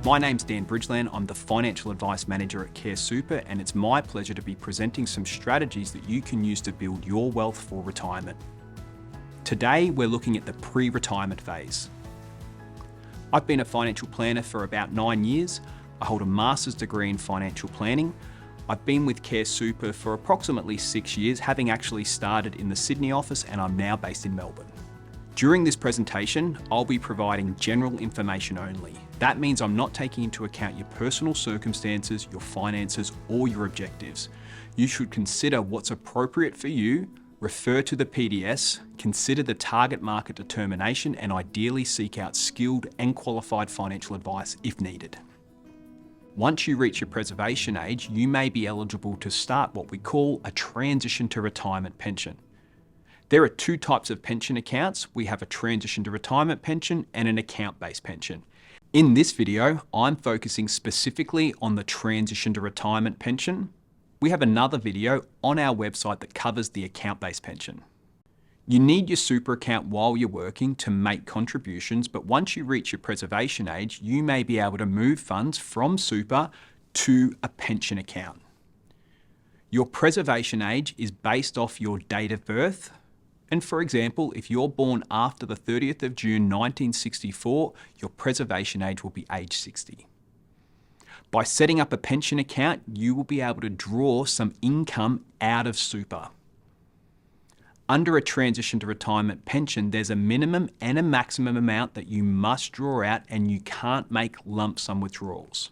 My name's Dan Bridgland, I'm the Financial Advice Manager at CareSuper, and it's my pleasure to be presenting some strategies that you can use to build your wealth for retirement. Today, we're looking at the pre-retirement phase. I've been a financial planner for about 9 years. I hold a master's degree in financial planning. I've been with CareSuper for approximately 6 years, having actually started in the Sydney office, and I'm now based in Melbourne. During this presentation, I'll be providing general information only. That means I'm not taking into account your personal circumstances, your finances, or your objectives. You should consider what's appropriate for you, refer to the PDS, consider the target market determination, and ideally seek out skilled and qualified financial advice if needed. Once you reach your preservation age, you may be eligible to start what we call a transition to retirement pension. There are two types of pension accounts. We have a transition to retirement pension and an account-based pension. In this video, I'm focusing specifically on the transition to retirement pension. We have another video on our website that covers the account-based pension. You need your super account while you're working to make contributions, but once you reach your preservation age, you may be able to move funds from super to a pension account. Your preservation age is based off your date of birth. And for example, if you're born after the 30th of June 1964, your preservation age will be age 60. By setting up a pension account, you will be able to draw some income out of super. Under a transition to retirement pension, there's a minimum and a maximum amount that you must draw out, and you can't make lump sum withdrawals.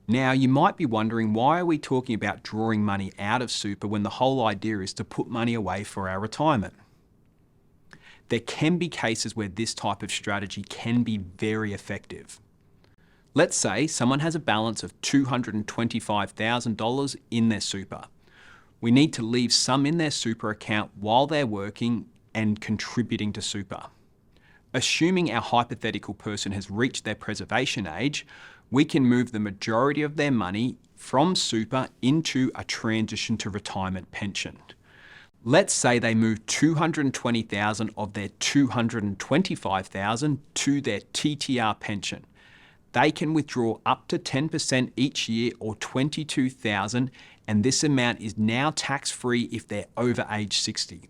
Now, you might be wondering, why are we talking about drawing money out of super when the whole idea is to put money away for our retirement? There can be cases where this type of strategy can be very effective. Let's say someone has a balance of $225,000 in their super. We need to leave some in their super account while they're working and contributing to super. Assuming our hypothetical person has reached their preservation age, we can move the majority of their money from super into a transition to retirement pension. Let's say they move $220,000 of their $225,000 to their TTR pension. They can withdraw up to 10% each year, or $22,000, and this amount is now tax-free if they're over age 60.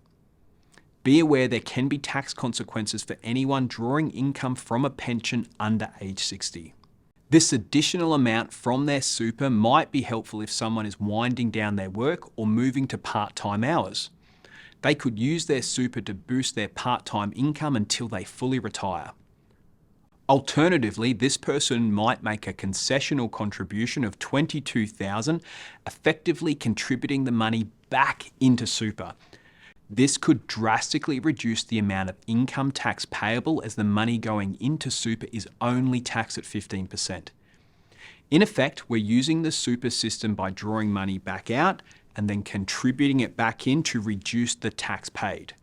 Be aware there can be tax consequences for anyone drawing income from a pension under age 60. This additional amount from their super might be helpful if someone is winding down their work or moving to part-time hours. They could use their super to boost their part-time income until they fully retire. Alternatively, this person might make a concessional contribution of $22,000, effectively contributing the money back into super. This could drastically reduce the amount of income tax payable, as the money going into super is only taxed at 15%. In effect, we're using the super system by drawing money back out and then contributing it back in to reduce the tax paid.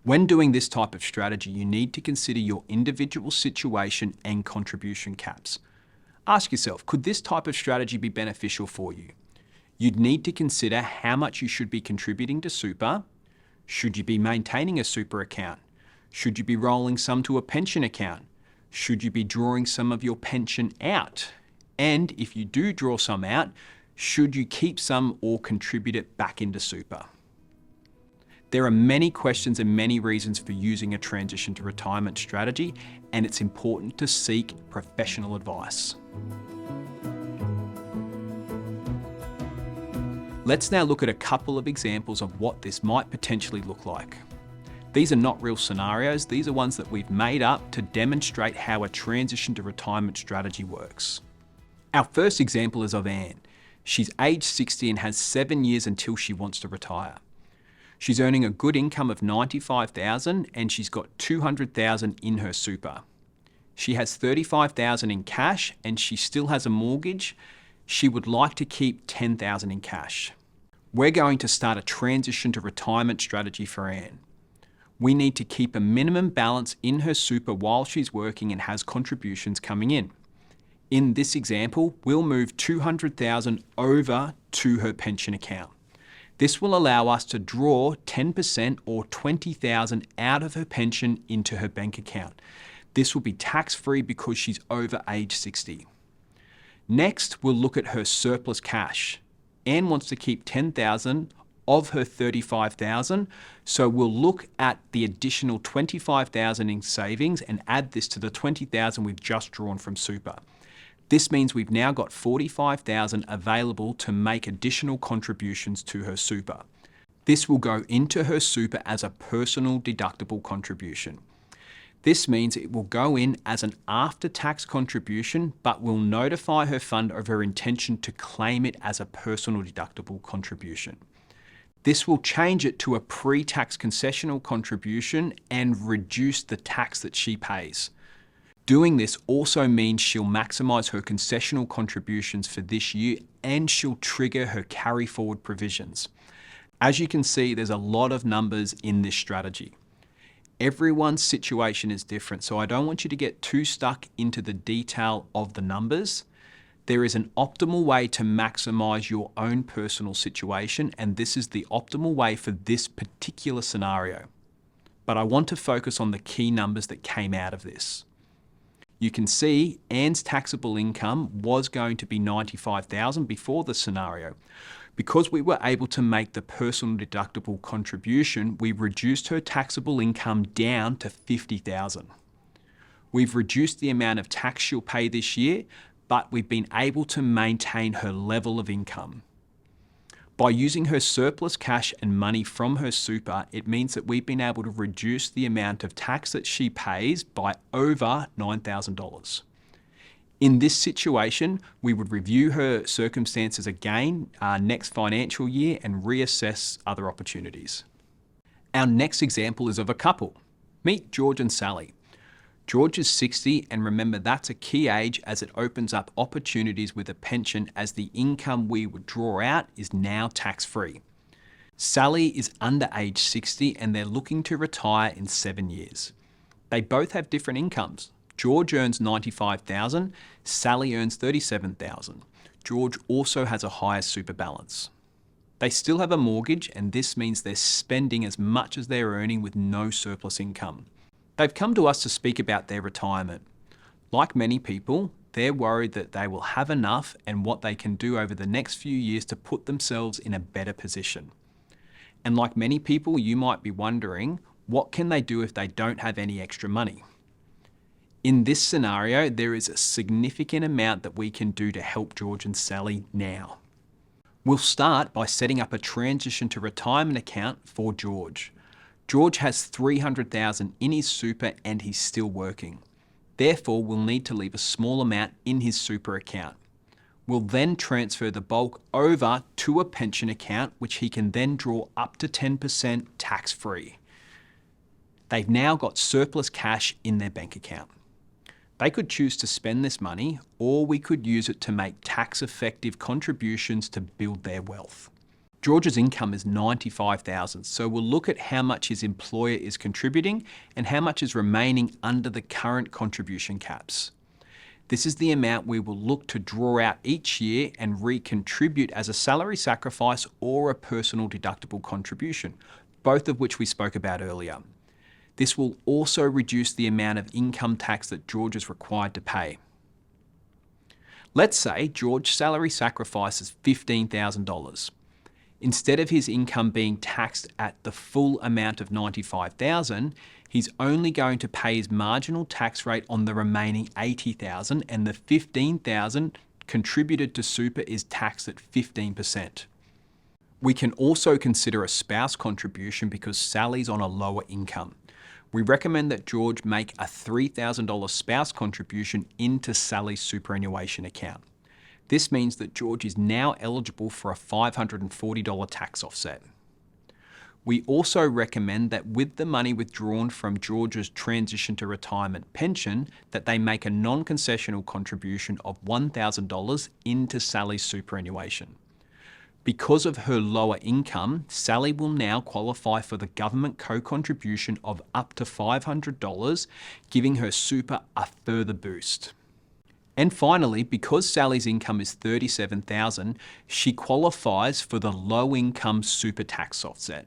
When doing this type of strategy, you need to consider your individual situation and contribution caps. Ask yourself, could this type of strategy be beneficial for you? You'd need to consider how much you should be contributing to super. Should you be maintaining a super account? Should you be rolling some to a pension account? Should you be drawing some of your pension out? And if you do draw some out, should you keep some or contribute it back into super? There are many questions and many reasons for using a transition to retirement strategy, and it's important to seek professional advice. Let's now look at a couple of examples of what this might potentially look like. These are not real scenarios, these are ones that we've made up to demonstrate how a transition to retirement strategy works. Our first example is of Anne. She's age 60 and has 7 years until she wants to retire. She's earning a good income of $95,000, and she's got $200,000 in her super. She has $35,000 in cash, and she still has a mortgage. She would like to keep $10,000 in cash. We're going to start a transition to retirement strategy for Anne. We need to keep a minimum balance in her super while she's working and has contributions coming in. In this example, we'll move $200,000 over to her pension account. This will allow us to draw 10% or $20,000 out of her pension into her bank account. This will be tax-free because she's over age 60. Next, we'll look at her surplus cash. Anne wants to keep $10,000 of her $35,000, so we'll look at the additional $25,000 in savings and add this to the $20,000 we've just drawn from super. This means we've now got $45,000 available to make additional contributions to her super. This will go into her super as a personal deductible contribution. This means it will go in as an after-tax contribution, but will notify her fund of her intention to claim it as a personal deductible contribution. This will change it to a pre-tax concessional contribution and reduce the tax that she pays. Doing this also means she'll maximise her concessional contributions for this year, and she'll trigger her carry forward provisions. As you can see, there's a lot of numbers in this strategy. Everyone's situation is different, so I don't want you to get too stuck into the detail of the numbers. There is an optimal way to maximise your own personal situation, and this is the optimal way for this particular scenario. But I want to focus on the key numbers that came out of this. You can see Anne's taxable income was going to be $95,000 before the scenario. Because we were able to make the personal deductible contribution, we reduced her taxable income down to $50,000. We've reduced the amount of tax she'll pay this year, but we've been able to maintain her level of income. By using her surplus cash and money from her super, it means that we've been able to reduce the amount of tax that she pays by over $9,000. In this situation, we would review her circumstances again next financial year and reassess other opportunities. Our next example is of a couple. Meet George and Sally. George is 60, and remember that's a key age as it opens up opportunities with a pension, as the income we would draw out is now tax-free. Sally is under age 60 and they're looking to retire in 7 years. They both have different incomes. George earns $95,000, Sally earns $37,000. George also has a higher super balance. They still have a mortgage, and this means they're spending as much as they're earning with no surplus income. They've come to us to speak about their retirement. Like many people, they're worried that they will have enough and what they can do over the next few years to put themselves in a better position. And like many people, you might be wondering, what can they do if they don't have any extra money? In this scenario, there is a significant amount that we can do to help George and Sally now. We'll start by setting up a transition to retirement account for George. George has $300,000 in his super and he's still working. Therefore, we'll need to leave a small amount in his super account. We'll then transfer the bulk over to a pension account, which he can then draw up to 10% tax-free. They've now got surplus cash in their bank account. They could choose to spend this money, or we could use it to make tax-effective contributions to build their wealth. George's income is $95,000, so we'll look at how much his employer is contributing and how much is remaining under the current contribution caps. This is the amount we will look to draw out each year and recontribute as a salary sacrifice or a personal deductible contribution, both of which we spoke about earlier. This will also reduce the amount of income tax that George is required to pay. Let's say George's salary sacrifice is $15,000. Instead of his income being taxed at the full amount of $95,000, he's only going to pay his marginal tax rate on the remaining $80,000, and the $15,000 contributed to super is taxed at 15%. We can also consider a spouse contribution because Sally's on a lower income. We recommend that George make a $3,000 spouse contribution into Sally's superannuation account. This means that George is now eligible for a $540 tax offset. We also recommend that with the money withdrawn from George's transition to retirement pension, that they make a non-concessional contribution of $1,000 into Sally's superannuation. Because of her lower income, Sally will now qualify for the government co-contribution of up to $500, giving her super a further boost. And finally, because Sally's income is $37,000, she qualifies for the low-income super tax offset.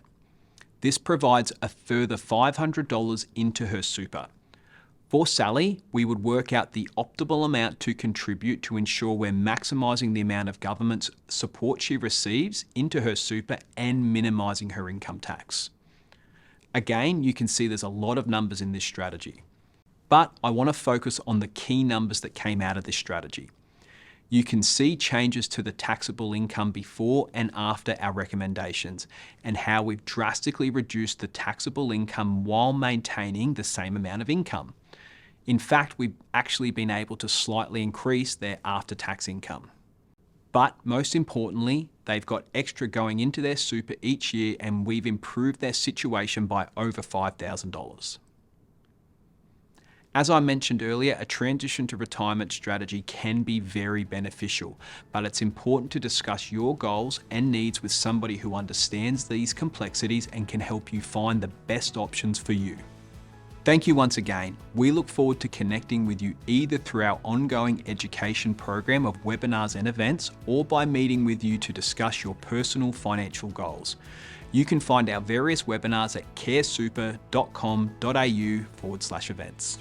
This provides a further $500 into her super. For Sally, we would work out the optimal amount to contribute to ensure we're maximising the amount of government support she receives into her super and minimising her income tax. Again, you can see there's a lot of numbers in this strategy, but I want to focus on the key numbers that came out of this strategy. You can see changes to the taxable income before and after our recommendations and how we've drastically reduced the taxable income while maintaining the same amount of income. In fact, we've actually been able to slightly increase their after-tax income. But most importantly, they've got extra going into their super each year and we've improved their situation by over $5,000. As I mentioned earlier, a transition to retirement strategy can be very beneficial, but it's important to discuss your goals and needs with somebody who understands these complexities and can help you find the best options for you. Thank you once again. We look forward to connecting with you either through our ongoing education program of webinars and events or by meeting with you to discuss your personal financial goals. You can find our various webinars at caresuper.com.au/events.